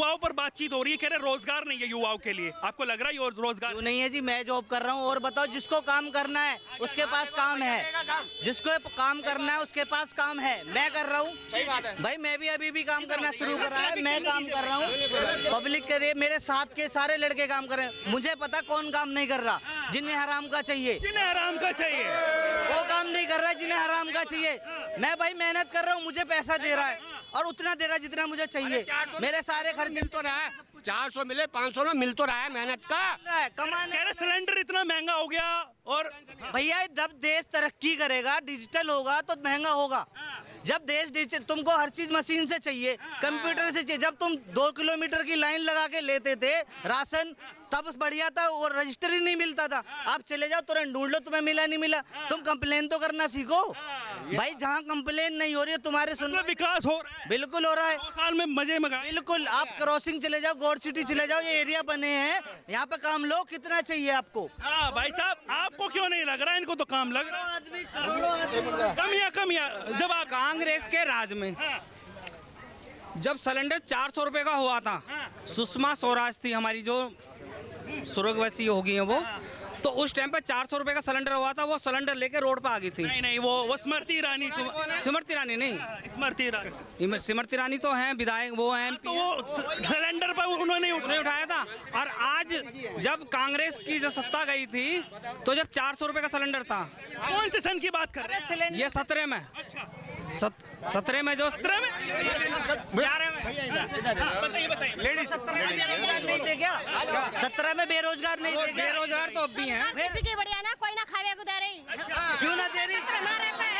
युवाओं पर बातचीत हो रही है, कह रहे रोजगार नहीं है युवाओं के लिए। आपको लग रहा है ये रोजगार क्यों नहीं है जी? मैं जॉब कर रहा हूँ। और बताओ, जिसको काम करना है उसके पास काम है, जिसको काम करना है उसके पास काम है। मैं कर रहा हूँ भाई, मैं भी अभी भी काम करना शुरू करा है। मैं काम कर रहा हूँ पब्लिक के लिए, मेरे साथ के सारे लड़के काम कर रहे हैं। मुझे पता कौन काम नहीं कर रहा, जिन्हें हराम का चाहिए, जिन्हें आराम का चाहिए वो काम नहीं कर रहा है, जिन्हें हराम का चाहिए। मैं भाई मेहनत कर रहा हूँ, मुझे पैसा दे रहा है और उतना दे रहा है जितना मुझे चाहिए। मेरे सारे खर्च मिल तो रहा है, 400 मिले 500 में मिल तो रहा है, मेहनत का कमाने। कह रहे सिलेंडर इतना महंगा हो गया। और भैया जब देश तरक्की करेगा, डिजिटल होगा तो महंगा होगा। जब देश डिजिटल, तुमको हर चीज मशीन से चाहिए, कंप्यूटर से चाहिए। जब तुम 2 किलोमीटर की लाइन लगा के लेते थे राशन, तब बढ़िया था, वो रजिस्टर ही नहीं मिलता था। आप चले जाओ तुरंत ढूंढ लो, तुम्हें मिला नहीं मिला। तुम कंप्लेन तो करना सीखो भाई। जहाँ कंप्लेन नहीं हो रही है तुम्हारे सुन, मतलब विकास हो रहा है, बिल्कुल हो रहा है। 2 साल में मजे में गए। बिल्कुल, आप क्रॉसिंग चले जाओ, गौर सिटी चले जाओ, ये एरिया बने हैं, यहाँ पे काम लो। कितना चाहिए आपको? हाँ भाई साहब, आपको क्यों नहीं लग रहा? इनको तो काम लग रहा है। कमियां जब आप कांग्रेस के राज में जब सिलेंडर 400 रुपए का हुआ था, सुषमा स्वराज थी हमारी, जो स्वर्गवासी हो गई है वो, तो उस टाइम पे 400 रुपए का सिलेंडर हुआ था। वो सिलेंडर लेके रोड पे आ गई थी। नहीं वो स्मृति ईरानी, स्मृति ईरानी नहीं, स्मृति ईरानी, स्मृति ईरानी तो हैं विधायक, वो हैं तो वो सिलेंडर पर उन्होंने उठाया था। और आज जब कांग्रेस की जो सत्ता गई थी, तो जब 400 रुपए का सिलेंडर था, कौन से सन की बात कर रहे हैं? ये 17 में, 17 में, जो 17 में, 11 में। बताइए लेडीज 17 नहीं थे क्या? 17 में बेरोजगार नहीं थे क्या? बेरोजगार तो अब भी हैं। किसी की बढ़िया ना, कोई ना खावे को दे रही। क्यों ना दे रही? हमारे पे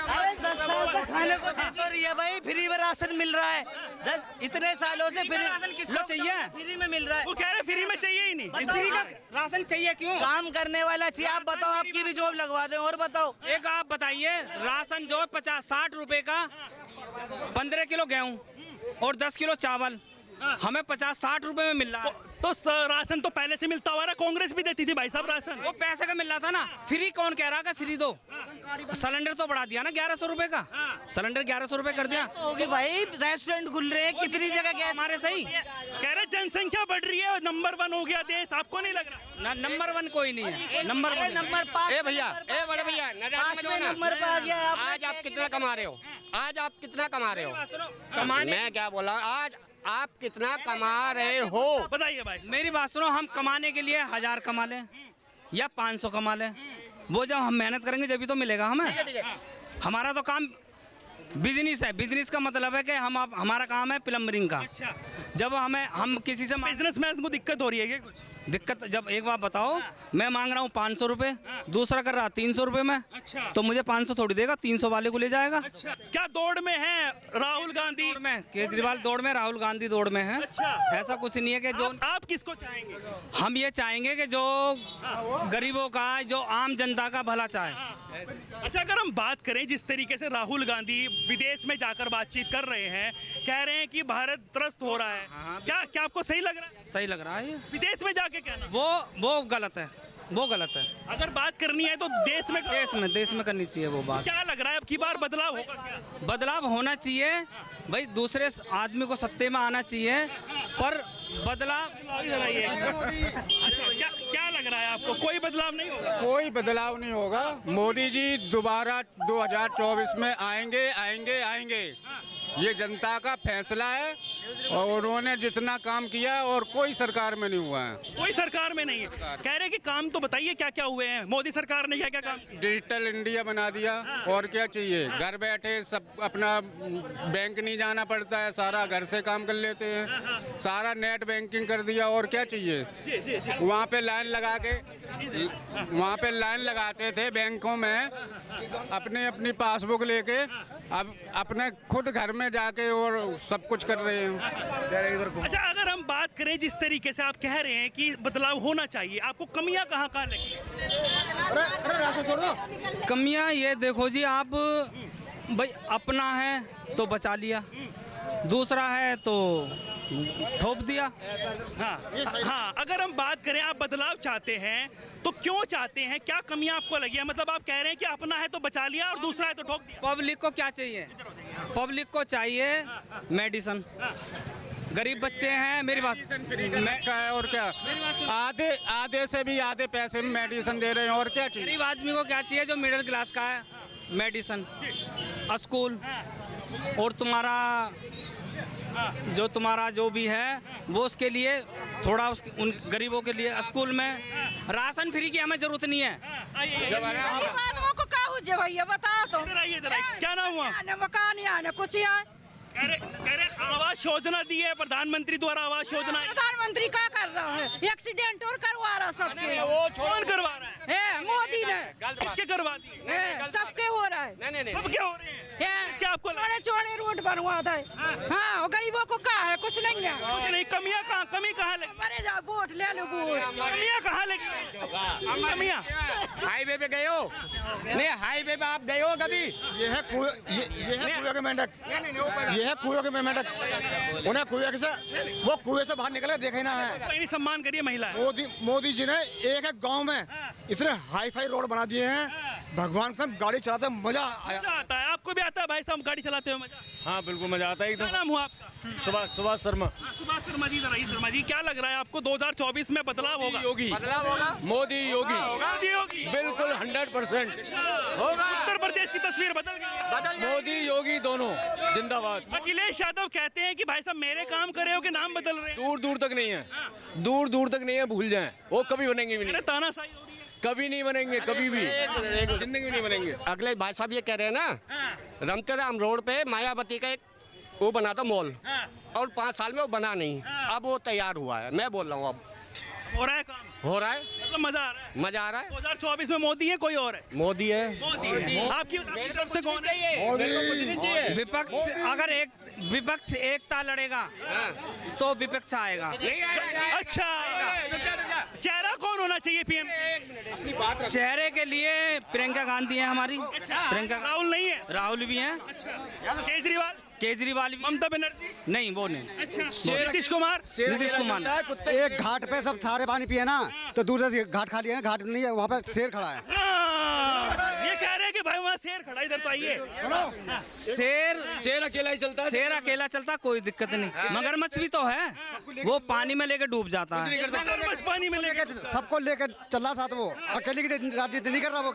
अरे 10 साल से खाने को दे तो रही है भाई, फ्री में राशन मिल रहा है। 10 इतने सालों से फ्री राशन किसको चाहिए? फ्री में मिल रहा है। वो कह रहे फ्री में चाहिए ही नहीं। फ्री का राशन चाहिए क्यों? काम करने वाला चाहिए। आप बताओ, आपकी भी जॉब लगवा दें। और बताओ, एक आप बताइए, राशन जो 50-60 रुपए का 15 किलो गेहूं और 10 किलो चावल हमें 50-60 रुपए में मिल रहा है। तो राशन तो पहले से मिलता हुआ रहा, कांग्रेस भी देती थी भाई साहब राशन। वो पैसे का मिल रहा था ना। फ्री कौन कह रहा है फ्री दो? सिलेंडर तो बढ़ा दिया ना 1100 रुपए का, सिलेंडर 1100 रुपए कर दिया। तो होगी भाई, रेस्टोरेंट खुल रहे हैं, कितनी जगह गैस हमारे सही कह रहे जनसंख्या बढ़ रही है, नंबर 1 हो गया देश। आपको नहीं लग रहा? नंबर 1 कोई नहीं है, नंबर 1 नंबर 5। ए भैया, ए बड़े भैया, पांचवें नंबर पे आ गया। आज आप कितना कमा रहे हो? आज आप कितना कमा रहे हो? कमाने, मैं क्या बोला, आज आप कितना कमा रहे हो? बताइए भाई साहब। मेरी बात सुनो, हम कमाने के लिए 1000 कमा लें या 500 कमा लें, वो जब हम मेहनत करेंगे जब भी तो मिलेगा हमें। हमारा तो काम बिजनेस है। बिजनेस का मतलब है कि हमारा काम है प्लम्बरिंग का। जब हम किसी से बिजनेसमैन को दिक्कत हो रही है क्या कुछ? दिक्कत, जब एक बात बताओ, मैं मांग रहा हूँ 500 रुपए, दूसरा कर रहा 300 रुपए में, तो मुझे 500 थोड़ी देगा, 300 वाले को ले जाएगा। क्या दौड़ में है राहुल गांधी? दौड़ में केजरीवाल, दौड़ में राहुल गांधी, दौड़ में है। ऐसा कुछ नहीं है कि जो आप किसको चाहेंगे? हम ये चाहेंगे कि जो गरीबों का, जो आम जनता का भला चाहे। अच्छा, अगर हम बात करें जिस तरीके से राहुल गांधी विदेश में जाकर बातचीत कर रहे हैं, कह रहे हैं कि भारत त्रस्त हो रहा है, क्या आपको सही लग रहा है? सही लग रहा है ये? विदेश में जाके कहना वो गलत है, वो गलत है। अगर बात करनी है तो देश में करनी चाहिए वो बात। क्या लग रहा है अब की बार बदलाव होगा क्या? बदलाव होना चाहिए भाई, दूसरे आदमी को सत्ते में आना चाहिए, पर बदलाव अच्छा, क्या लग रहा है आपको? कोई बदलाव नहीं होगा? कोई बदलाव नहीं होगा। मोदी जी दोबारा 2024 में आएंगे आएंगे आएंगे, ये जनता का फैसला है। और उन्होंने जितना काम किया और कोई सरकार में नहीं हुआ है। कोई सरकार में नहीं है। कह रहे कि काम तो बताइए क्या क्या हुए हैं मोदी सरकार ने, क्या क्या काम? डिजिटल इंडिया बना दिया, और क्या चाहिए? घर बैठे सब, अपना बैंक नहीं जाना पड़ता है, सारा घर से काम कर लेते हैं, सारा नेट बैंकिंग कर दिया, और क्या चाहिए? वहाँ पे लाइन लगाते थे बैंकों में, अपनी पासबुक लेके, अब अपने खुद घर में जाके और सब कुछ कर रहे हैं। अच्छा, अगर हम बात करें जिस तरीके से आप कह रहे हैं कि बदलाव होना चाहिए, आपको कमियां कहाँ लगी? कमियां ये देखो जी, आप भाई अपना है तो बचा लिया, दूसरा है तो ठोप दिया। हाँ, अगर हम बात करें, आप बदलाव चाहते हैं तो क्यों चाहते हैं? क्या कमियां आपको लगी है? मतलब आप कह रहे हैं कि अपना है तो बचा लिया और दूसरा है तो ठोक दिया। पब्लिक को क्या चाहिए? पब्लिक को चाहिए मेडिसिन, गरीब बच्चे हैं, मेरी बात क्या है और क्या, आधे से भी आधे पैसे में मेडिसिन दे रहे हैं और क्या चाहिए। गरीब आदमी को क्या चाहिए? जो मिडिल क्लास का है, मेडिसिन, स्कूल, और तुम्हारा जो भी है वो उसके लिए थोड़ा उन गरीबों के लिए स्कूल में राशन फ्री की हमें जरूरत नहीं है। आदमों को क्या हो जाए भैया बताओ तो। क्या नाम हुआ? आने मकान ही आने कुछ ही आए। कह रहे आवास योजना दी है प्रधानमंत्री द्वारा, आवास योजना प्रधानमंत्री क्या कर रहा है? एक्सीडेंट और करवा रहा सबके। कौन करवा रहा है? मोदी ने। किसके करवा दी? सबके हो रहा है। सबके हो रहे हैं। इसके आपको चौड़े चौड़े रोड बनवा दे। हाँ, गरीबों को क्या है? कुछ नहीं है। कुछ नहीं, कमी कहाँ लगी? मरे जाओ, वोट ले लो वोट। कमियाँ कहाँ लगी? कमियाँ हाईवे पे गए हो? नहीं, हाईवे पे आप गए हो कभी? ये है कुएं के मेंढक, ये है कुएं के मेंढक। उन्हें कुएं से, वो कुएं से बाहर निकले देखे ना है। पहले सम्मान करिए महिला। मोदी जी ने एक गांव में इतने हाई फाई रोड बना दिए हैं, भगवान का गाड़ी चलाते मजा आया। मजा आता है, आपको भी आता है भाई साहब गाड़ी चलाते हुए मजा? हाँ बिल्कुल मजा आता है। क्या नाम हुआ आपका? सुभाष शर्मा। सुभाष शर्मा जी, रही शर्मा जी, क्या लग रहा है आपको 2024 में बदलाव होगा? योगी, मोदी योगी, मोदी योगी, बिल्कुल 100% होगा। उत्तर प्रदेश की तस्वीर बदल गई है। मोदी योगी दोनों जिंदाबाद। अखिलेश यादव कहते हैं कि भाई साहब मेरे काम करे हो के नाम बदल रहे हैं। दूर दूर तक नहीं है, दूर दूर तक नहीं है, भूल जाएं, वो कभी बनेंगे भी नहीं। तानाशाही हो रही है। कभी नहीं बनेंगे, कभी भी जिंदगी में नहीं बनेंगे। अगले भाई साहब ये कह रहे हैं ना, रमते राम रोड पे मायावती का एक वो बना था मॉल, और 5 साल में वो बना नहीं, अब वो तैयार हुआ है। मैं बोल रहा हूँ अब हो रहा है काम, हो रहा है, मतलब मजा आ रहा है। मजा आ रहा है। 2024 में मोदी है कोई और है? मोदी है। मोदी है। आपकी तरफ से कौन है? विपक्ष, अगर विपक्ष एकता लड़ेगा तो विपक्ष आएगा। अच्छा, चेहरा कौन होना चाहिए पीएम? चेहरे के लिए प्रियंका गांधी है हमारी। प्रियंका, राहुल नहीं है? राहुल भी हैं। केजरीवाल भी। ममता बनर्जी नहीं, वो नहीं। नीतीश कुमार? एक घाट पे सब सारे पानी पिए ना, तो दूसरे से घाट खा लिया, घाट नहीं है, वहाँ पे शेर खड़ा है। ये कह रहे हैं कि भाई वहाँ शेर खड़ा, इधर तो आइए। शेर अकेला ही चलता है। शेर अकेला चलता, कोई दिक्कत नहीं। मगरमच्छ भी तो है, वो पानी में लेके डूब जाता है। मगरमच्छ पानी में लेके सबको लेकर चला साथ, वो अकेले की राजनीति नहीं कर रहा। वो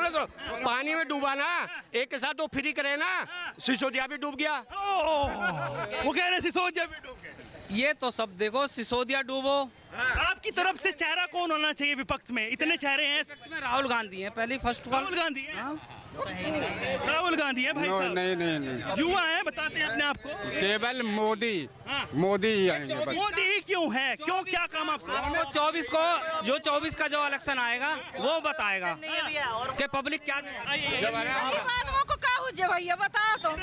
सुनो, पानी में डूबा ना, एक के साथ वो फ्री करे ना, सिसोदिया भी डूब गया। वो कह रहे हैं सिसोदिया भी डूब गए। ये तो सब देखो, सिसोदिया डूबो। आपकी तरफ से चेहरा कौन होना चाहिए विपक्ष में? इतने चेहरे हैं। इसमें राहुल गांधी है पहले, फर्स्ट राहुल गांधी है। राहुल गांधी है भाई साहब। नहीं, युवा है, बताते हैं अपने आप को। केवल मोदी ही आएंगे बस। मोदी ही क्यों है? क्यों, क्या काम आप? 24 का जो इलेक्शन आएगा वो बताएगा कि पब्लिक क्या। आदमों को क्या हो जाए भैया बताओ तो।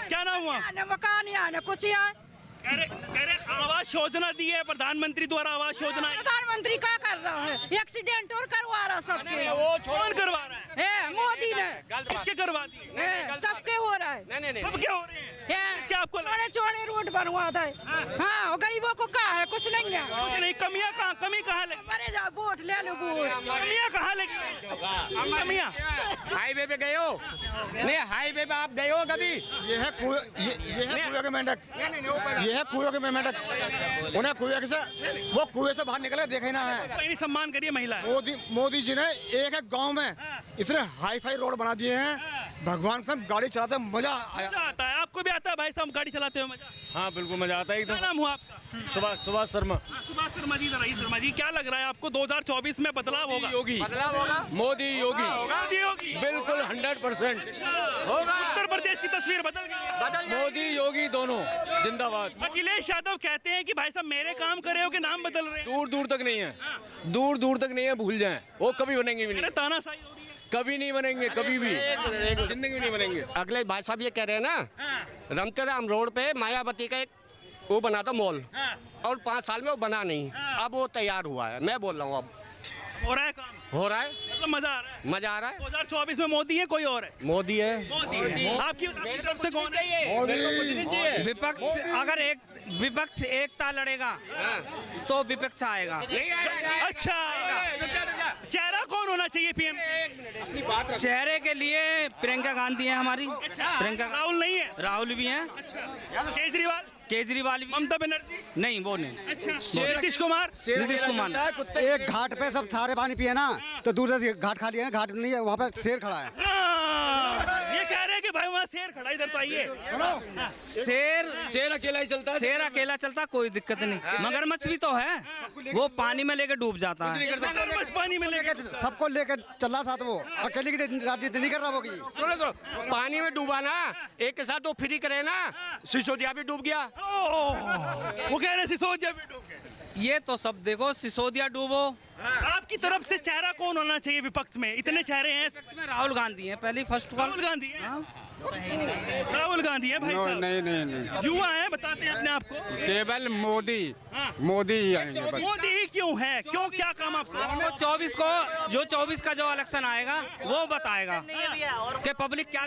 क्या नाम हुआ? आने मकान ही आने कुछ ही आए। कह रहे आवास योजना दी है प्रधानमंत्री द्वारा, आवास योजना। प्रधानमंत्री क्या कर रहा है? एक्सीडेंट और करवा रहा सबके। कौन करवा रहा है? मोदी ने। किसके करवा दी? सबके हो रहा है। सबके हो रहे हैं। इसके आपको चौड़े चौड़े रोड बनवा दे। हाँ, गरीबों को क्या है? कुछ नहीं है। कुछ नहीं, कमी कहाँ लगी? मरे जाओ, वोट ले लो वोट। कमियाँ कहाँ लगी? कमियाँ हाईवे पे गए हो? नहीं, हाईवे पे आप गए हो कभी? ये है कुएं के मेंढक, ये है कुएं के मेंढक। उन्हें कुएं से, वो कुएं से बाहर निकले देखे ना है। पहले सम्मान करिए महिला। मोदी जी ने एक गांव में इतने हाई फाई रोड बना दिए हैं, भगवान का गाड़ी चलाते मजा आया। मजा आता है, आपको भी आता है भाई साहब गाड़ी चलाते हुए मजा? हाँ बिल्कुल मजा आता है। क्या नाम हुआ आपका? सुभाष शर्मा। सुभाष शर्मा जी, रही शर्मा जी, क्या लग रहा है आपको 2024 में बदलाव होगा? योगी, मोदी योगी, मोदी योगी, बिल्कुल 100% होगा। उत्तर प्रदेश की तस्वीर बदल गई है। मोदी योगी दोनों जिंदाबाद। अखिलेश यादव कहते हैं कि भाई साहब मेरे काम करे हो के नाम बदल रहे हैं। दूर दूर तक नहीं है, दूर दूर तक नहीं है, भूल जाएं, वो कभी बनेंगे भी नहीं। तानाशाही हो रही है। कभी नहीं बनेंगे, कभी भी जिंदगी में नहीं बनेंगे। अगले भाई साहब ये कह रहे हैं ना, रमते राम रोड पे मायावती का एक वो बना था मॉल, और 5 साल में वो बना नहीं, अब वो तैयार हुआ है। मैं बोल रहा हूँ अब हो रहा है काम, हो रहा है, मतलब मजा आ रहा है। मजा आ रहा है। 2024 में मोदी है कोई और है? मोदी है। मोदी है। आपकी तरफ से कौन है? विपक्ष, अगर विपक्ष एकता लड़ेगा तो विपक्ष आएगा। अच्छा, चेहरा कौन होना चाहिए पीएम? चेहरे के लिए प्रियंका गांधी है हमारी। प्रियंका, राहुल नहीं है? राहुल भी हैं। केजरीवाल? केजरीवाल भी ममता बनर्जी? नहीं, वो नहीं। अच्छा, नीतीश कुमार? नीतीश कुमार। एक घाट पे सब सारे पानी पिए ना, तो दूसरे से घाट खाली है, घाट नहीं है, वहाँ पे शेर खड़ा है। ये कह रहे हैं कि भाई वहाँ शेर खड़ा है, इधर तो आइए। शेर अकेला ही चलता है। शेर अकेला चलता, कोई दिक्कत नहीं। मगरमच्छ भी तो है, वो पानी में लेके डूब जाता है। मगरमच्छ पानी में लेके सबको लेकर चल रहा साथ, वो अकेले की राजनीति नहीं कर रहा वो की। सुनो पानी में डूबा ना, एक के साथ तो फ्री करे ना, सिसोदिया भी डूब गया। वो कह रहे हैं सिसोदिया भी डूब गए। ये तो सब देखो, सिसोदिया डूबो। आपकी तरफ से चेहरा कौन होना चाहिए विपक्ष में? इतने चेहरे हैं। इसमें राहुल गांधी हैं पहली, फर्स्ट राहुल गांधी है। राहुल गांधी है भाई साहब। नहीं युवा है, बताते हैं अपने आप को। केवल मोदी हाँ। मोदी ही आएंगे बस। मोदी ही क्यों है? क्यों, क्या काम आप? वो 24 का जो इलेक्शन आएगा वो बताएगा कि पब्लिक क्या